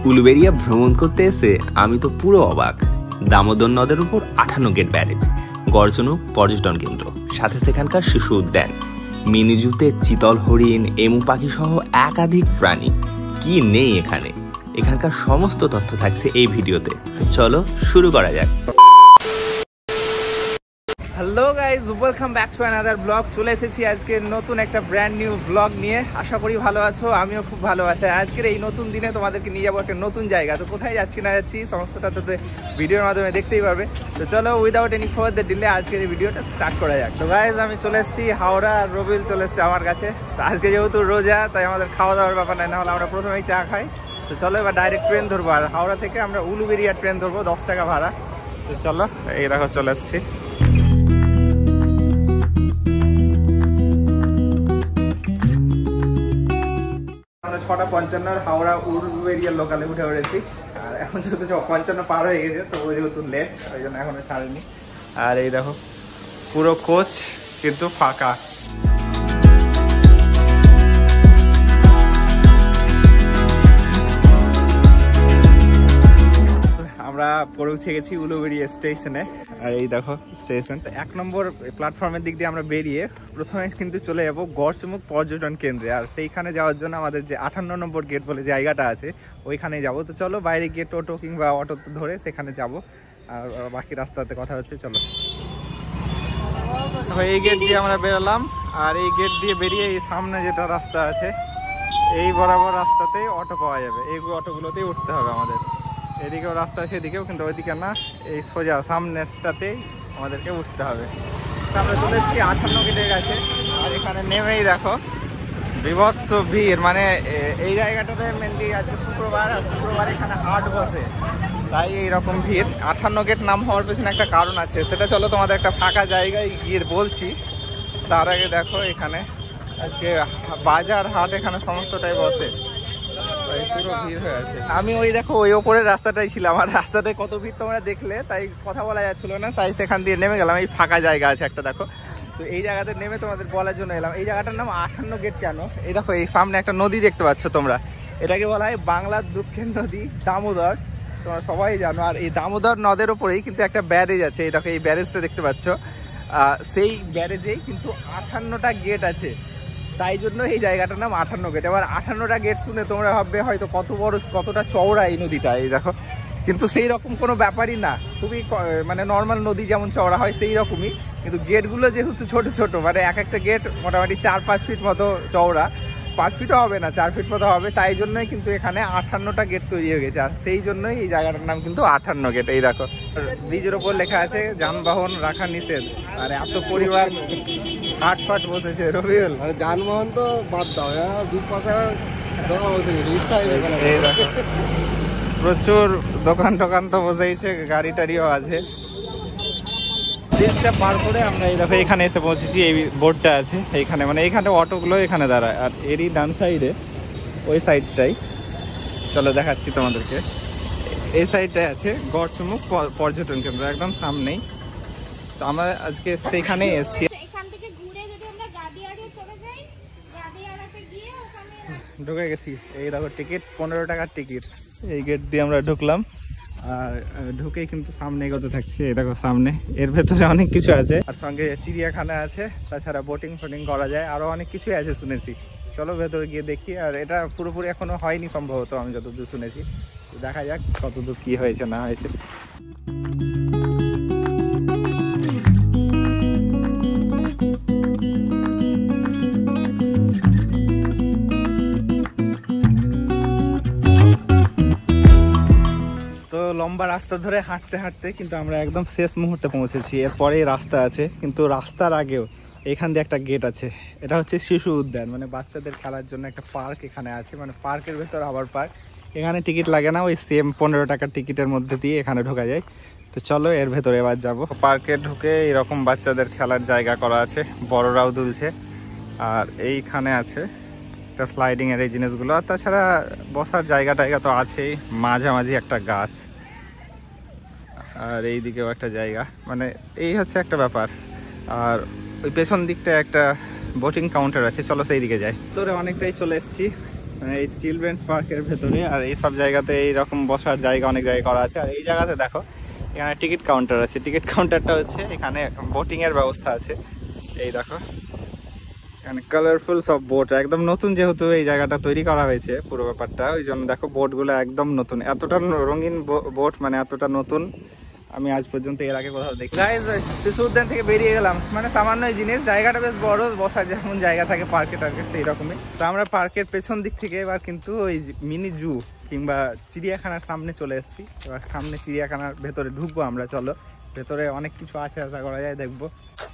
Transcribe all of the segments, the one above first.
উলুবেড়িয়া ভ্রমণ করতে এসে আমি তো পুরো অবাক। দামোদর নদের উপর 58 গেট ব্যারেজ, গর্জনক পর্যটন কেন্দ্র, সাথে সেখানকার শিশু উদ্যান, মিনি জুতে চিতল হরিণ, এমু পাখি সহ একাধিক প্রাণী। কি নেই এখানে? এখানকার সমস্ত তথ্য থাকছে এই ভিডিওতে। চলো শুরু করা যাক। Hello guys, welcome back to another blog. চলে এসেছি আজকে নতুন একটা ব্র্যান্ড নিউ ব্লগ নিয়ে। আশা করি ভালো আছো, আমিও খুব ভালো আছি। আজকের এই নতুন দিনে তোমাদেরকে নিয়ে যাবো একটা নতুন জায়গা। তো কোথায় যাচ্ছি না যাচ্ছি সমস্তটা তো ভিডিওর মাধ্যমে দেখতেই পাবে। তো চলো উইদাউট এনি ফার্দার ডিলে আজকের এই ভিডিওটা স্টার্ট করা যাক। তো গাইজ আমি চলে এসেছি হাওড়া, আর রবিল চলে এসেছে আমার কাছে। তো আজকে যেহেতু রোজা, তাই আমাদের খাওয়া দাওয়ার ব্যাপার নাই, না হলে আমরা প্রথমেই চা খাই। তো চলো এবার ডাইরেক্ট ট্রেন ধরবো, আর হাওড়া থেকে আমরা উলুবেড়িয়া ট্রেন ধরবো, 10 টাকা ভাড়া। তো চলো এই দেখো চলে এসেছি। 6:55 হাওড়া উলুবেড়িয়া লোকালে উঠে পড়েছি। আর এখন যেহেতু 55 পার হয়ে গেছে, তো ওই যেহেতু লেট, ওই জন্য এখনো ছাড়েনি। আর এই দেখো পুরো কোচ কিন্তু ফাঁকা। আমরা পৌঁছে গেছি উলুবেড়িয়া স্টেশনে। আর এই দেখো স্টেশন 1 নম্বর প্ল্যাটফর্মের দিক দিয়ে আমরা বেরিয়ে প্রথমে কিন্তু চলে যাবো গর্জনক পর্যটন কেন্দ্রে। আর সেইখানে যাওয়ার জন্য আমাদের যে 58 নম্বর গেট বলে জায়গাটা আছে, ওইখানে যাব। তো চলো বাইরে গিয়ে টোটো কিংবা অটো ধরে সেখানে যাব, আর বাকি রাস্তাতে কথা হচ্ছে। চলো এই গেট দিয়ে আমরা বেরোলাম, আর এই গেট দিয়ে বেরিয়ে এই সামনে যেটা রাস্তা আছে, এই বরাবর রাস্তাতেই অটো পাওয়া যাবে। এই অটোগুলোতেই উঠতে হবে আমাদের। এদিকেও রাস্তা আছে, এদিকেও, কিন্তু ওইদিকে না, এই সোজা সামনেরটাতেই আমাদেরকে উঠতে হবে। আমরা চলে এসেছি 58 গেটের কাছে। আর এখানে নেমেই দেখো বিভৎস ভিড়। মানে এই জায়গাটাতে মেনলি আজকে শুক্রবার, আর শুক্রবার এখানে হাট বসে, তাই এইরকম ভিড়। 58 গেট নাম হওয়ার পেছনে একটা কারণ আছে, সেটা চলো তোমাদের একটা ফাঁকা জায়গায় গিয়ে বলছি। তার আগে দেখো এখানে আজকে বাজার হাট এখানে সমস্তটাই বসে, পুরো ভিড় হয়ে আছে। আমি ওই দেখো ওই ওপরের রাস্তাটাই ছিলাম, আর রাস্তাতে কত ভিড় তোমরা দেখলে, তাই কথা বলা যাচ্ছিল না, তাই সেখান দিয়ে নেমে গেলাম। এই ফাঁকা জায়গা আছে একটা দেখো, তো এই জায়গাতে নেমে তোমাদের বলার জন্য এলাম। এই জায়গাটার নাম 58 গেট কেন? এই দেখো এই সামনে একটা নদী দেখতে পাচ্ছ তোমরা, এটাকে বলা হয় বাংলার দুঃখের নদী দামোদর, তোমরা সবাই জানো। আর এই দামোদর নদের ওপরেই কিন্তু একটা ব্যারেজ আছে। এই দেখো এই ব্যারেজটা দেখতে পাচ্ছ, সেই ব্যারেজেই কিন্তু 58টা গেট আছে, তাই জন্য এই জায়গাটার নাম 58 গেট। এবার 58টা গেট শুনে তোমরা ভাববে হয়তো কতটা চওড়া এই নদীটা। এই দেখো, কিন্তু সেই রকম কোনো ব্যাপারই না, খুবই মানে নর্মাল নদী যেমন চওড়া হয় সেই রকমই, কিন্তু গেটগুলো যেহেতু ছোট ছোট, মানে এক একটা গেট মোটামুটি 4-5 ফিট মতো চওড়া, 5 ফিটও হবে না, 4 ফিট মতো হবে, তাই জন্যই কিন্তু এখানে 58টা গেট তৈরি হয়ে গেছে। আর সেই জন্যই এই জায়গাটার নাম কিন্তু 58 গেট। এই দেখো ব্রিজের ওপর লেখা আছে যানবাহন রাখা নিষেধ। আর এত পরিবার হাটফাট বসেছে রবিউল। যানবাহন তো বাদ দাও, এই দেখো প্রচুর দোকান টোকান তো বসেছে, গাড়ি টাড়িও আছে। ব্রিজটা পার করে আমরা এই দেখো এখানে এসে পৌঁছেছি। এই বোর্ডটা আছে এইখানে, মানে এইখানে অটোগুলো এখানে দাঁড়ায়। আর এরই ডান সাইডে ওই সাইডটাই, চলো দেখাচ্ছি তোমাদেরকে, এই সাইডটায় আছে গর্জনক পর্যটন কেন্দ্র, একদম সামনেই। তো আমরা আজকে সেইখানে এসেছি। ঢুকে গেছি। এই দেখো টিকিট 15 টাকার টিকিট। এই গেট দিয়ে আমরা ঢুকলাম, আর ঢুকেই কিন্তু সামনে এগোতে থাকছি। এই দেখো সামনে, এর ভেতরে অনেক কিছু আছে, আর সঙ্গে চিড়িয়াখানা আছে, তাছাড়া বোটিং ফোটিং করা যায়, আরো অনেক কিছুই আছে শুনেছি। চলো ভেতরে গিয়ে দেখি। আর এটা পুরোপুরি এখনো হয়নি সম্ভবত, আমি যতদূর শুনেছি। দেখা যাক কতদূর কি হয়েছে না হয়েছে। লম্বা রাস্তা ধরে হাঁটতে হাঁটতে কিন্তু আমরা একদম শেষ মুহূর্তে পৌঁছেছি। এরপরে রাস্তা আছে, কিন্তু রাস্তার আগেও এখান দিয়ে একটা গেট আছে। এটা হচ্ছে শিশু উদ্যান, মানে বাচ্চাদের খেলার জন্য একটা পার্ক এখানে আছে, মানে পার্কের ভেতর আবার পার্ক। এখানে টিকিট লাগে না, ওই সেম 15 টাকার টিকিটের মধ্যে দিয়ে এখানে ঢোকা যায়। তো চলো এর ভেতরে এবার যাবো। পার্কে ঢুকে এরকম বাচ্চাদের খেলার জায়গা করা আছে, বড়রাও দুলছে। আর এইখানে আছে একটা স্লাইডিং এর এই জিনিসগুলো, আর তাছাড়া বসার জায়গা টায়গা তো আছেই, মাঝামাঝি একটা গাছ, আর এই দিকেও একটা জায়গা, মানে এই হচ্ছে একটা ব্যাপার। আর ওই পেছন দিকটা একটা বোটিং কাউন্টার আছে, চলো সেই দিকে যাই। তোরে অনেকটাই চলে এসেছি, মানে এই চিলড্রেন্স পার্কের ভেতরে। আর এই সব জায়গাতে এইরকম বসার জায়গা অনেক জায়গায় করা আছে। আর এই জায়গাতে দেখো এখানে টিকিট কাউন্টার আছে। টিকিট কাউন্টারটা হচ্ছে এখানে বোটিং এর ব্যবস্থা আছে। এই দেখো এখানে কালারফুল সব বোট, একদম নতুন, যেহেতু এই জায়গাটা তৈরি করা হয়েছে পুরো ব্যাপারটা, ওই জন্য দেখো বোটগুলো একদম নতুন। এতটা রঙিন বোট, মানে এতটা নতুন আমি আজ পর্যন্ত এর আগে কোথাও দেখি। গাইস শিশু উদ্যান থেকে বেরিয়ে গেলাম, মানে সামান্য জিনিস, জায়গাটা বেশ বড়, বসার যেমন জায়গা থাকে পার্কে টার্কে সেই রকমই। তো আমরা পার্কের পেছন দিক থেকে এবার কিন্তু ওই মিনি জু কিংবা চিড়িয়াখানার সামনে চলে এসেছি। এবার সামনে চিড়িয়াখানার ভেতরে ঢুকবো আমরা, চলো। ভেতরে অনেক কিছু আছে, আশা করা যায় দেখবো।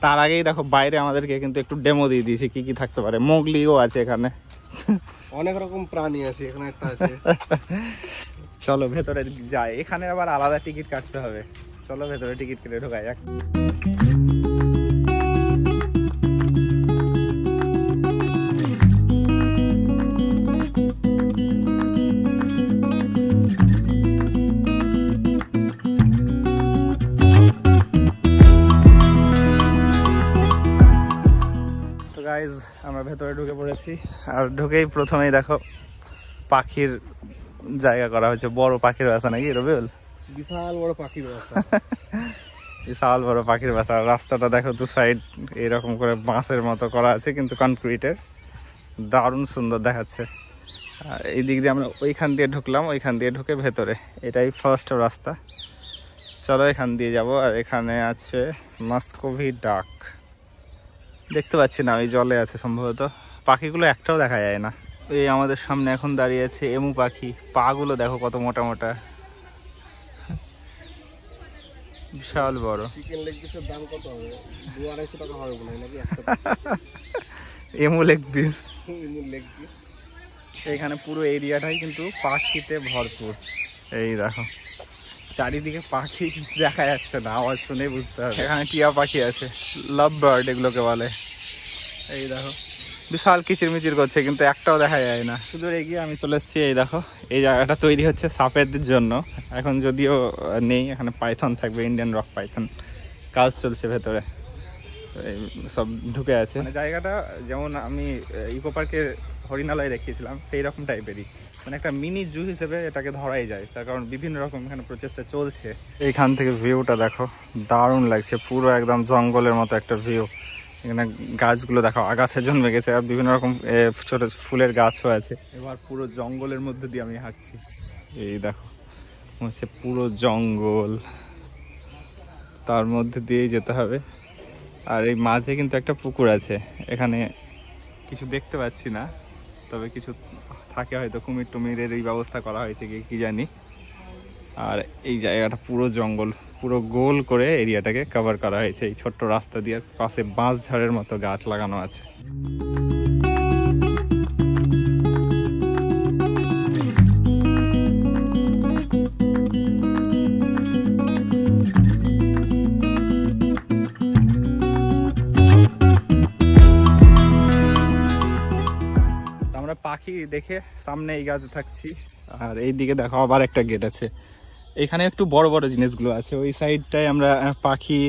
তার আগেই দেখো বাইরে আমাদেরকে কিন্তু একটু ডেমো দিয়ে দিয়েছে কি কি থাকতে পারে। মোগলিও আছে এখানে, অনেক রকম প্রাণী আছে, এখানে একটা আছে। চলো ভেতরে যাই। এখানে আবার আলাদা টিকিট কাটতে হবে, চলো ভেতরে টিকিট কেটে ঢোকাই যাক। গাইজ আমরা ভেতরে ঢুকে পড়েছি। আর ঢুকেই প্রথমেই দেখো পাখির জায়গা করা হয়েছে। বড় পাখির বাসা নাকি রবিউল? বিশাল বড় পাখির বাসা। বিশাল বড় পাখির বাসা। রাস্তাটা দেখো দু সাইড এরকম করে বাঁশের মতো করা আছে, কিন্তু কনক্রিটের, দারুণ সুন্দর দেখাচ্ছে। আর এই দিক দিয়ে আমরা ওইখান দিয়ে ঢুকলাম, ওইখান দিয়ে ঢুকে ভেতরে, এটাই ফার্স্ট রাস্তা। চলো এখান দিয়ে যাব। আর এখানে আছে মাস্কোভি ডাক, দেখতে পাচ্ছি না, ওই জলে আছে সম্ভবত। পাখিগুলো একটাও দেখা যায় না। এই আমাদের সামনে এখন দাঁড়িয়ে আছে এমু পাখি। পা গুলো দেখো কত মোটা মোটা, বিশাল বড়। চিকেন লেগ পিসের দাম কত হবে? 200-250 টাকা হবে মনে হয় নাকি একটা emu leg piece. Leg piece. এখানে পুরো এরিয়াটাই কিন্তু পাখিতে ভরপুর। এই দেখো চারিদিকে পাখি দেখা যাচ্ছে না, আওয়াজ শুনে বুঝতে হবে। এখানে টিয়া পাখি আছে, লাভ বার্ড এগুলোকে বলে। এই দেখো বিশাল কিচিরমিচির করছে, কিন্তু একটাও দেখা যায় না। শুধু এগিয়ে আমি চলে এসেছি। এই দেখো এই জায়গাটা তৈরি হচ্ছে সাপেদের জন্য। এখন যদিও নেই, এখানে পাইথন থাকবে, ইন্ডিয়ান রক পাইথন, কাজ চলছে ভেতরে। সব ঢুকে আছে। মানে জায়গাটা যেমন আমি ইকো পার্কের হরিণালয় দেখিয়েছিলাম সেই রকম টাইপেরই, মানে একটা মিনি জু হিসেবে এটাকে ধরাই যায়, তার কারণ বিভিন্ন রকম এখানে প্রচেষ্টা চলছে। এইখান থেকে ভিউটা দেখো দারুণ লাগছে, পুরো একদম জঙ্গলের মতো একটা ভিউ। এখানে গাছগুলো দেখো আগাছা জন্মে গেছে, আর বিভিন্ন রকম ছোট ফুলের গাছও আছে। এবার পুরো জঙ্গলের মধ্যে দিয়ে আমি হাঁটছি। এই দেখো হচ্ছে পুরো জঙ্গল, তার মধ্যে দিয়েই যেতে হবে। আর এই মাঝে কিন্তু একটা পুকুর আছে, এখানে কিছু দেখতে পাচ্ছি না, তবে কিছু থাকে হয়তো, কুমির টুমিরের এই ব্যবস্থা করা হয়েছে কি জানি। আর এই জায়গাটা পুরো জঙ্গল, পুরো গোল করে এরিয়াটাকে কভার করা হয়েছে এই ছোট্ট রাস্তা দিয়ে। পাশে বাঁশ ঝাড়ের মতো গাছ লাগানো আছে। আমরা পাখি দেখে সামনে এই গাছে থাকছি। আর এই দিকে দেখো আবার একটা গেট আছে। এখানে একটু বড় বড় জিনিসগুলো আছে, ওই সাইডটায় আমরা পাখি,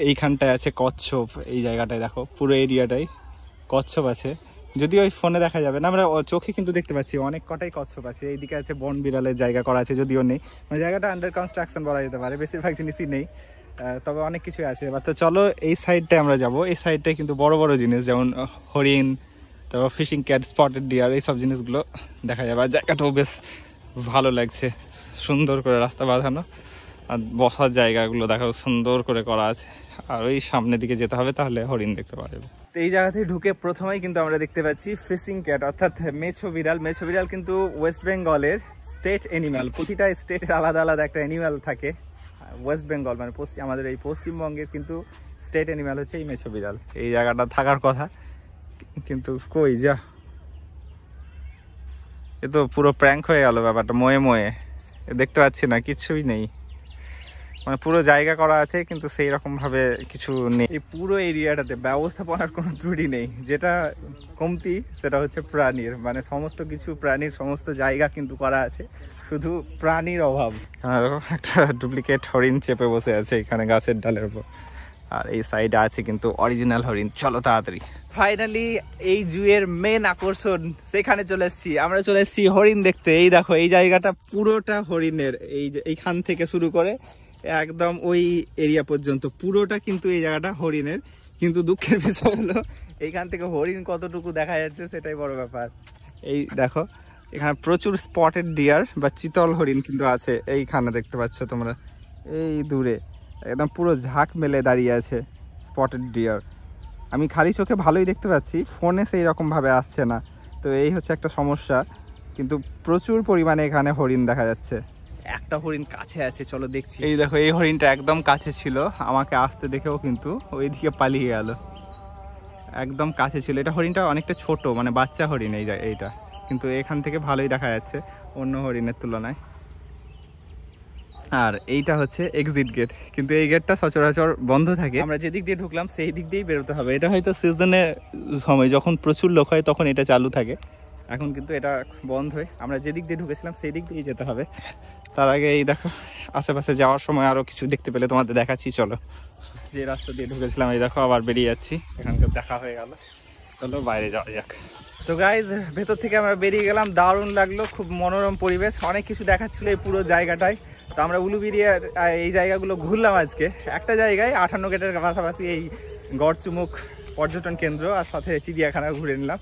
এইখানটায় আছে কচ্ছপ। এই জায়গাটায় দেখো পুরো এরিয়াটাই কচ্ছপ আছে, যদিও ওই ফোনে দেখা যাবে না, আমরা চোখে কিন্তু দেখতে পাচ্ছি অনেক কটাই কচ্ছপ আছে। এইদিকে আছে বন বিড়ালের জায়গা করা আছে, যদিও নেই, মানে জায়গাটা আন্ডার কনস্ট্রাকশন বলা যেতে পারে, বেশিরভাগ জিনিসই নেই, তবে অনেক কিছুই আছে। এবার তো চলো এই সাইডটায় আমরা যাব। এই সাইডটায় কিন্তু বড় বড় জিনিস, যেমন হরিণ, তারপর ফিশিং ক্যাট, স্পটেড ডিয়ার, এইসব জিনিসগুলো দেখা যাবে। আর জায়গাটাও বেশ ভালো লাগছে, সুন্দর করে রাস্তা বাঁধানো, আর বসার জায়গাগুলো দেখো সুন্দর করে করা আছে। আর ওই সামনের দিকে যেতে হবে, তাহলে হরিণ দেখতে পাওয়া যাবে। এই জায়গাতে ঢুকে প্রথমেই কিন্তু আমরা দেখতে পাচ্ছি ফিশিং ক্যাট, অর্থাৎ মেছো বিড়াল। মেছো বিড়াল কিন্তু ওয়েস্ট বেঙ্গলের স্টেট অ্যানিম্যাল, প্রতিটা স্টেটের আলাদা আলাদা একটা অ্যানিম্যাল থাকে। ওয়েস্ট বেঙ্গল মানে আমাদের এই পশ্চিমবঙ্গের কিন্তু স্টেট অ্যানিম্যাল হচ্ছে এই মেছো বিড়াল। এই জায়গাটা থাকার কথা, কিন্তু কই যা, এ তো পুরো প্র্যাঙ্ক হয়ে গেল ব্যাপারটা। ময়ে ময়ে দেখতে পাচ্ছি না, কিছুই নেই, মানে পুরো জায়গা করা আছে কিন্তু সেই রকম ভাবে কিছু নেই। এই পুরো এরিয়াটাতে ব্যবস্থাপনার কোনো ত্রুটি নেই। যেটা কমতি সেটা হচ্ছে প্রাণীর, মানে সমস্ত কিছু প্রাণীর সমস্ত জায়গা কিন্তু করা আছে, শুধু প্রাণীর অভাব। একটা ডুপ্লিকেট হরিণ চেপে বসে আছে এখানে গাছের ডালের উপর। আর এই সাইডে আছে কিন্তু অরিজিনাল হরিণ। চলো তাড়াতাড়ি। ফাইনালি এই জুয়ের মেন আকর্ষণ সেখানে চলে এসেছি। আমরা চলে এসেছি হরিণ দেখতে। এই দেখো এই জায়গাটা পুরোটা হরিণের, এই যে এইখান থেকে শুরু করে একদম ওই এরিয়া পর্যন্ত পুরোটা কিন্তু এই জায়গাটা হরিণের। কিন্তু দুঃখের বিষয় হলো এইখান থেকে হরিণ কতটুকু দেখা যাচ্ছে সেটাই বড় ব্যাপার। এই দেখো এখানে প্রচুর স্পটেড ডিয়ার বা চিতল হরিণ কিন্তু আছে। এইখানে দেখতে পাচ্ছ তোমরা, এই দূরে একদম পুরো ঝাঁক মেলে দাঁড়িয়ে আছে স্পটেড ডিয়ার। আমি খালি চোখে ভালোই দেখতে পাচ্ছি, ফোনে সেই রকম ভাবে আসছে না, তো এই হচ্ছে একটা সমস্যা। কিন্তু প্রচুর পরিমাণে এখানে হরিণ দেখা যাচ্ছে। একটা হরিণ কাছে আছে, চলো দেখছি। এই দেখো এই হরিণটা একদম কাছে ছিল, আমাকে আসতে দেখেও কিন্তু ওইদিকে পালিয়ে গেল। একদম কাছে ছিল। এটা হরিণটা অনেকটা ছোট, মানে বাচ্চা হরিণ এইটা, কিন্তু এখান থেকে ভালোই দেখা যাচ্ছে অন্য হরিণের তুলনায়। আর এইটা হচ্ছে এক্সিট গেট, কিন্তু এই গেটটা সচরাচর বন্ধ থাকে। আমরা যেদিক দিয়ে ঢুকলাম সেই দিক দিয়েই বেরোতে হবে। এটা হয়তো সিজনের সময় যখন প্রচুর লোক হয় তখন এটা চালু থাকে, এখন কিন্তু এটা বন্ধ হয়। আমরা যেদিক দিয়ে ঢুকেছিলাম সেই দিক দিয়েই যেতে হবে। তার আগে এই দেখো আশেপাশে যাওয়ার সময় আরো কিছু দেখতে পেলে তোমাদের দেখাচ্ছি। চলো, যে রাস্তা দিয়ে ঢুকেছিলাম এই দেখো আবার বেরিয়ে যাচ্ছি, এখানকার দেখা হয়ে গেল। চলো বাইরে যাওয়া যাক। তো গাইজ ভেতর থেকে আমরা বেরিয়ে গেলাম, দারুণ লাগলো, খুব মনোরম পরিবেশ, অনেক কিছু দেখাচ্ছিল এই পুরো জায়গাটায়। তো আমরা উলুবেড়িয়ার এই জায়গাগুলো ঘুরলাম আজকে। একটা জায়গায় 58 গেটের পাশাপাশি এই গড়চুমুক পর্যটন কেন্দ্র আর সাথে চিড়িয়াখানা ঘুরে নিলাম,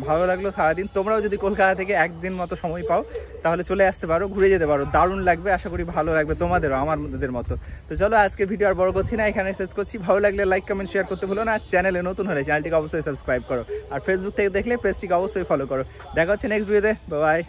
ভালো লাগলো সারাদিন। তোমরাও যদি কলকাতা থেকে একদিন মতো সময় পাও তাহলে চলে আসতে পারো, ঘুরে যেতে পারো, দারুণ লাগবে। আশা করি ভালো লাগবে তোমাদেরও আমাদের মতো। তো চলো আজকে ভিডিও আর বড় করছি না, এখানে শেষ করছি। ভালো লাগলে লাইক কমেন্ট শেয়ার করতে ভুলো না। চ্যানেলে নতুন হলে চ্যানেলটিকে অবশ্যই সাবস্ক্রাইব করো, আর ফেসবুক থেকে দেখলে পেজটিকে অবশ্যই ফলো করো। দেখা হচ্ছে নেক্সট ভিডিওতে, বাই বাই।